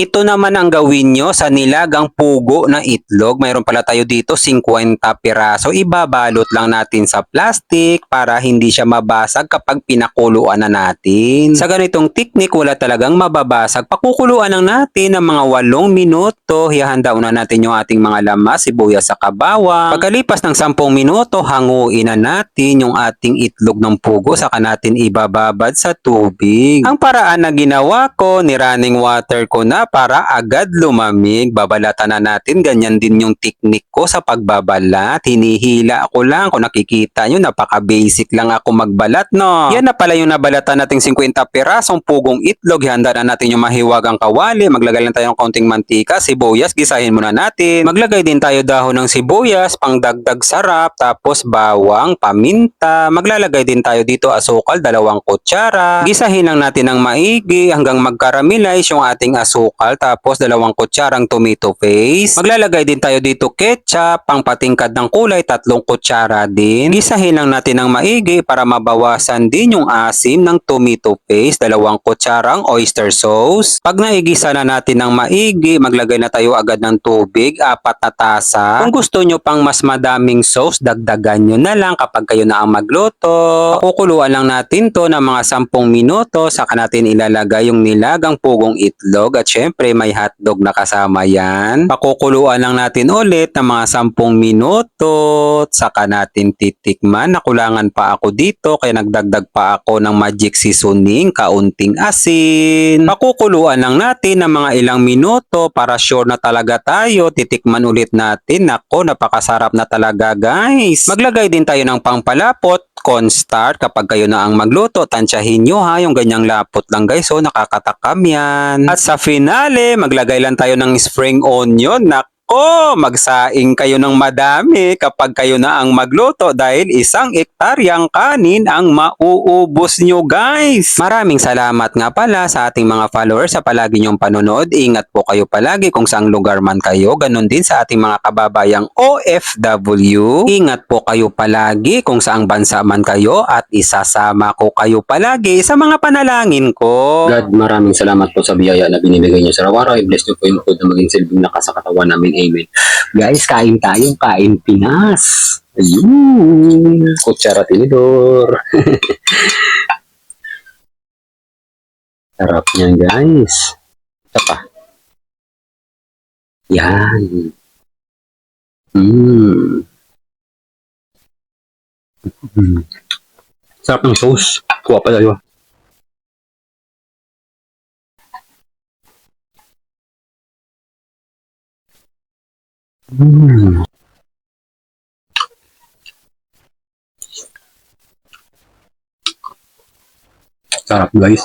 Ito naman ang gawin nyo sa nilagang pugo na itlog. Mayroon pala tayo dito 50 piraso. Ibabalot lang natin sa plastic para hindi siya mabasag kapag pinakuluan na natin. Sa ganitong teknik, wala talagang mababasag. Pakukuluan lang natin ng mga 8 minuto. Hihanda na natin yung ating mga lamas, sibuyas sa bawang. Pagkalipas ng 10 minuto, hanguin na natin yung ating itlog ng pugo. Saka natin ibababad sa tubig. Ang paraan na ginawa ko, ni-running water ko na para agad lumamig. Babalatan na natin. Ganyan din yung teknik ko sa pagbabalat. Hinihila ako lang. Kung nakikita nyo, napaka-basic lang ako magbalat, no? Yan na pala yung nabalatan nating 50 pirasong pugong itlog. Handa na natin yung mahiwagang kawali. Maglagay lang tayo ng kaunting mantika, sibuyas, gisahin muna natin. Maglagay din tayo dahon ng sibuyas, pangdagdag sarap, tapos bawang, paminta. Maglalagay din tayo dito asukal, 2 kutsara. Gisahin lang natin ng maigi hanggang mag-caramelize yung ating asukal, tapos 2 kutsarang tomato paste. Maglalagay din tayo dito ketchup, pang patingkad ng kulay, 3 kutsara din. Gisahin lang natin ng maigi para mabawasan din yung asim ng tomato paste, 2 kutsarang oyster sauce. Pag naigisa na natin ng maigi, maglagay na tayo agad ng tubig, 4 na tasa. Kung gusto nyo pang mas madaming sauce, dagdagan nyo na lang kapag kayo na ang magluto. Pakukuluan lang natin to ng mga 10 minuto, saka natin ilalagay yung nilagang pugong itlog at syempre may hotdog na kasama yan. Pakukuluan lang natin ulit ng mga 10 minuto, saka natin titikman. Nakulangan pa ako dito kaya nagdagdag pa ako ng magic seasoning, kaunting asin. Pakukuluan lang natin ng mga ilang minuto para sure na talaga tayo. Titikman ulit natin. Nako, napakasarap na talaga guys. Maglagay din tayo ng pangpalapot, cornstarch kapag kayo na ang magluto. Tansyahin nyo ha, yung ganyang lapot lang guys. So nakakatakam yan. At sa finale, maglagay lang tayo ng spring onion. Nako, magsaing kayo ng madami kapag kayo na ang magluto dahil 1 hektaryang kanin ang mauubos nyo guys. Maraming salamat nga pala sa ating mga followers sa palagi nyong panonood. Ingat po kayo palagi kung saang lugar man kayo. Ganon din sa ating mga kababayang OFW. Ingat po kayo palagi kung saang bansa man kayo at isasama ko kayo palagi sa mga panalangin ko. God, maraming salamat po sa biyaya na binibigay niyo sa araw-araw. I-bless niyo po yung food na maging silbing lakas sa katawan namin. Amen. Guys, kain tayo. Kain Pinas. Ayun. Kutsara tinidor. Sarap niyan guys. Ito pa. Yan. Sarap ng sauce. Kuha pa tayo. Sarap guys.